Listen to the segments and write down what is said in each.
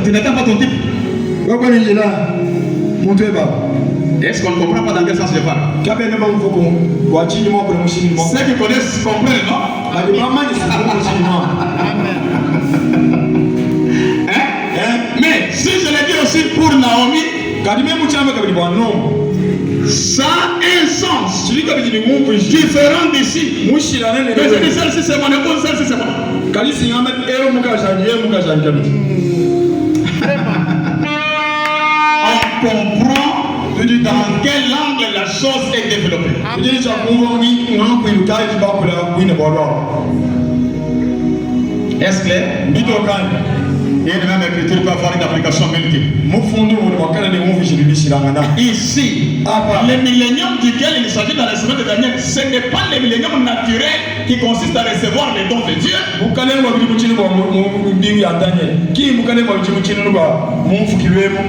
Tu n'attends pas ton type. Est-ce qu'on ne comprend pas dans quel sens je parle? Ceux qui connaissent comprennent, non? Mais si je l'ai dit aussi pour Naomi, ça a un sens différent d'ici. Mais je dis celle-ci c'est mon épouse, celle-ci c'est moi. On comprend dans quel angle la chose est développée. Est-ce clair? Et de même écriture peut avoir une application multiple. Ici, le millénium duquel il s'agit dans la semaine de Daniel, ce n'est pas le millénium naturel qui consiste à recevoir les dons de Dieu.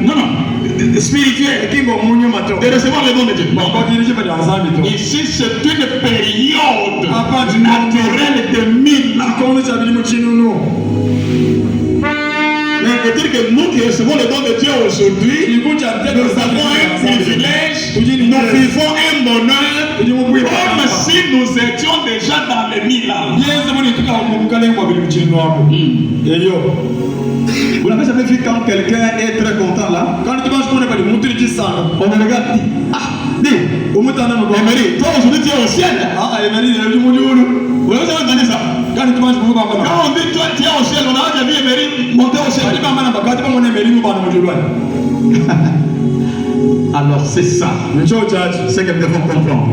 Non, non. Spirituel. De recevoir les dons de Dieu. Ici, c'est une période naturelle de 1000 ans. Mais dire que nous qui recevons le don de Dieu aujourd'hui, nous avons un privilège, nous vivons un bonheur, comme si nous étions déjà dans les 1000 ans. Vous n'avez jamais vu quand quelqu'un est très content là? On le regarde, dis, Emery, toi aujourd'hui tu es au ciel. Vous avez jamais entendu ça? Quand on dit toi tu es au ciel, on a déjà vu Emery monter au ciel. Alors c'est ça, c'est que nous devons comprendre.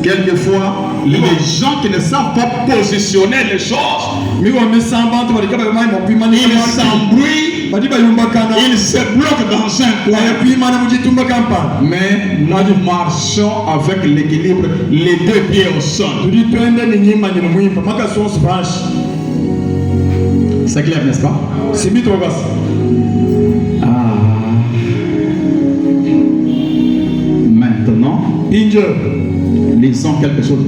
Quelquefois, les gens qui ne savent pas positionner les choses, ils s'embrouillent, ils se bloquent dans un coin. Mais nous marchons avec l'équilibre, les deux pieds au sol. C'est clair, n'est-ce pas? Maintenant, lisons quelque chose.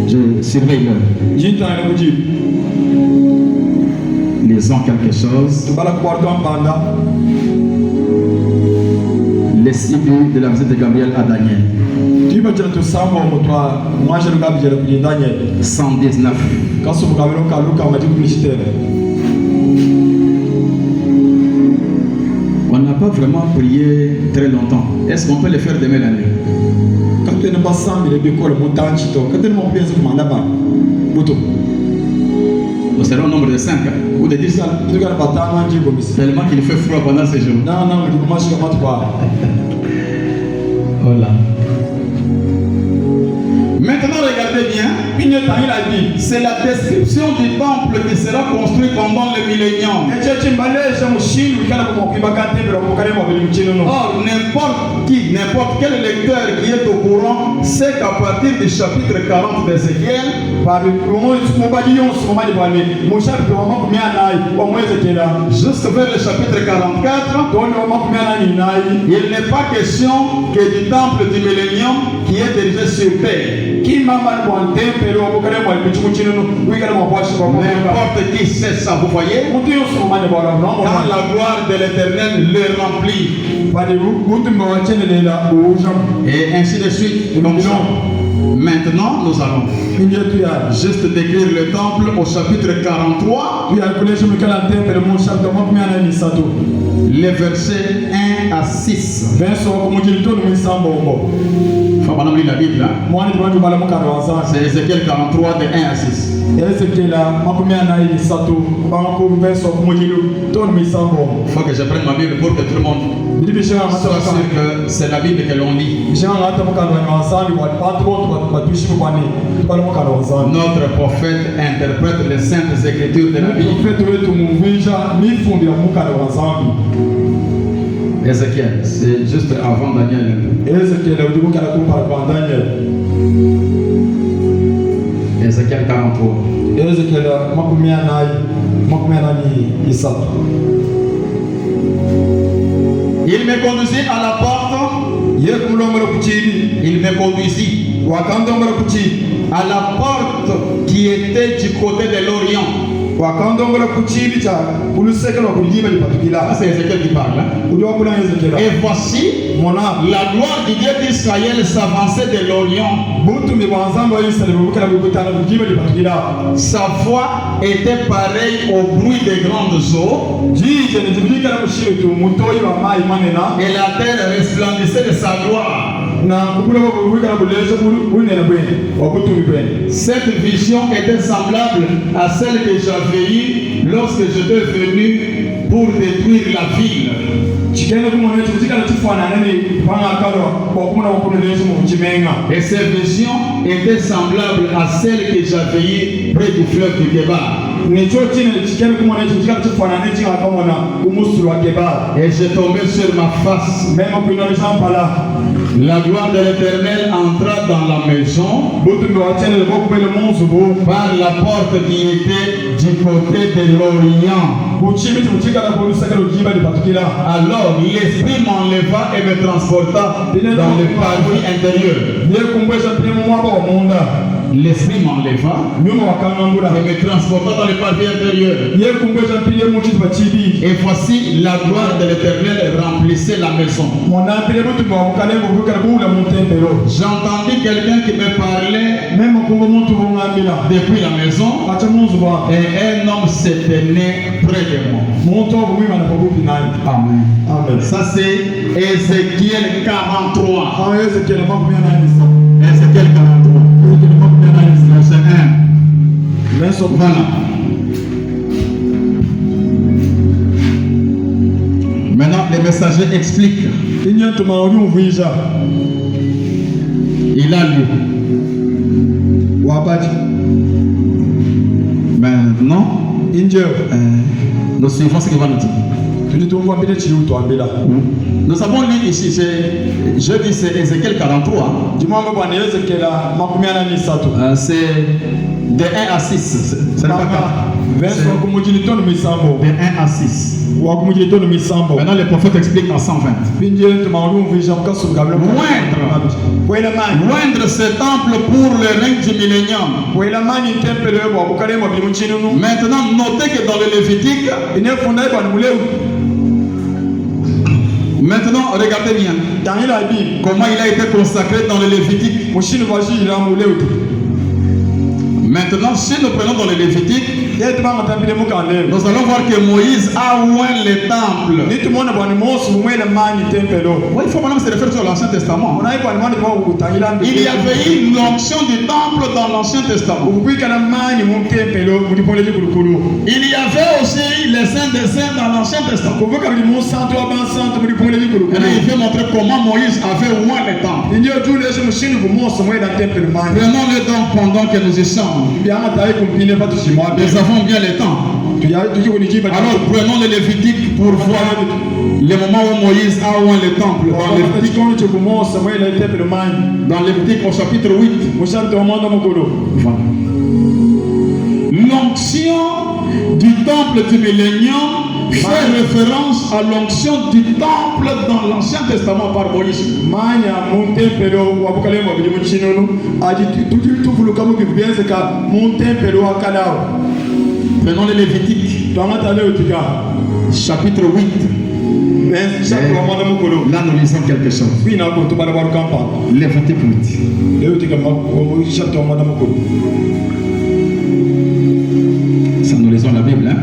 Je surveille l'heure. Lisons quelque chose. Les cibles de la visite de Gabriel à Daniel. 119. On n'a pas vraiment prié très longtemps. Est-ce qu'on peut le faire demain la nuit? Nous serons au nombre de 5 ou de 10. Tellement qu'il fait froid pendant ces jours. Voilà. Maintenant, regardez bien. C'est la description du temple qui sera construit pendant le millénium. Or, n'importe quel lecteur qui est au courant sait qu'à partir du chapitre 40 d'Ézéchiel, juste vers le chapitre 44, il n'est pas question que du temple du millénium qui est dirigé sur terre. N'importe qui sait ça, vous voyez? Quand la gloire de l'Éternel le remplit. Et ainsi de suite. Maintenant, nous allons juste décrire le temple au chapitre 43. Les versets 1 à 6. Faut pas lire la Bible là. C'est Ézéchiel 43 de 1 à 6. Faut que je prenne ma Bible pour que tout le monde soit sûr que c'est la Bible que l'on lit. Notre prophète interprète les saintes écritures de la Bible. Ézéchiel, c'est juste avant Daniel. Ézéchiel 43. Il me conduisit à la porte. Il me conduisit à la porte qui était du côté de l'Orient. C'est Ézéchiel qui parle. Et voici, la gloire du Dieu d'Israël s'avançait de l'Orient. Sa voix était pareille au bruit des grandes eaux. Et la terre resplendissait de sa gloire. Cette vision était semblable à celle que j'avais eue lorsque j'étais venu pour détruire la ville. Et cette vision était semblable à celle que j'avais eue près du fleuve du Kébar. Et j'ai tombé sur ma face. La gloire de l'Éternel entra dans la maison par la porte qui était du côté de l'Orient. Alors l'Esprit m'enleva et me transporta dans le parvis intérieur. L'Esprit m'enleva et me transporta dans le parvis intérieur. Et voici la gloire de l'Éternel remplissait la maison. J'entendis quelqu'un qui me parlait depuis la maison et un homme se tenait près de moi. Amen. Ça c'est Ézéchiel 43. Ézéchiel 43. Verset 1. Voilà. Maintenant, les messagers expliquent. Il a lu. Maintenant, nous suivons ce qu'il va nous dire. Nous avons lu ici, je dis c'est Ézéchiel 43. C'est de 1 à 6. Ce n'est pas 4. De 1 à 6. Maintenant, le prophète explique en 120. Moindre ce temple pour le règne du millénium. Maintenant, notez que dans le Lévitique, maintenant, regardez bien comment il a été consacré dans le Lévitique. Maintenant, si nous prenons dans le Lévitique, nous allons voir que Moïse a oint le temple. Oui, il faut maintenant se référer sur l'Ancien Testament. Il y avait eu l'onction du temple dans l'Ancien Testament. Il y avait aussi les saints des saints dans l'Ancien Testament. Et là, il veut montrer comment Moïse avait oint le temple. Prenons-le donc pendant que nous y sommes. Nous avons bien le temps. Alors prenons le Lévitique pour voir le moment où Moïse a oint le temple. Dans Lévitique au chapitre 8. Voilà. L'onction du temple du millénium fait référence à l'onction du temple dans l'Ancien Testament par Moïse. Prenons le Lévitique, chapitre 8. Là, nous lisons quelque chose. Lévitique 8. Ça, nous lisons la Bible, hein?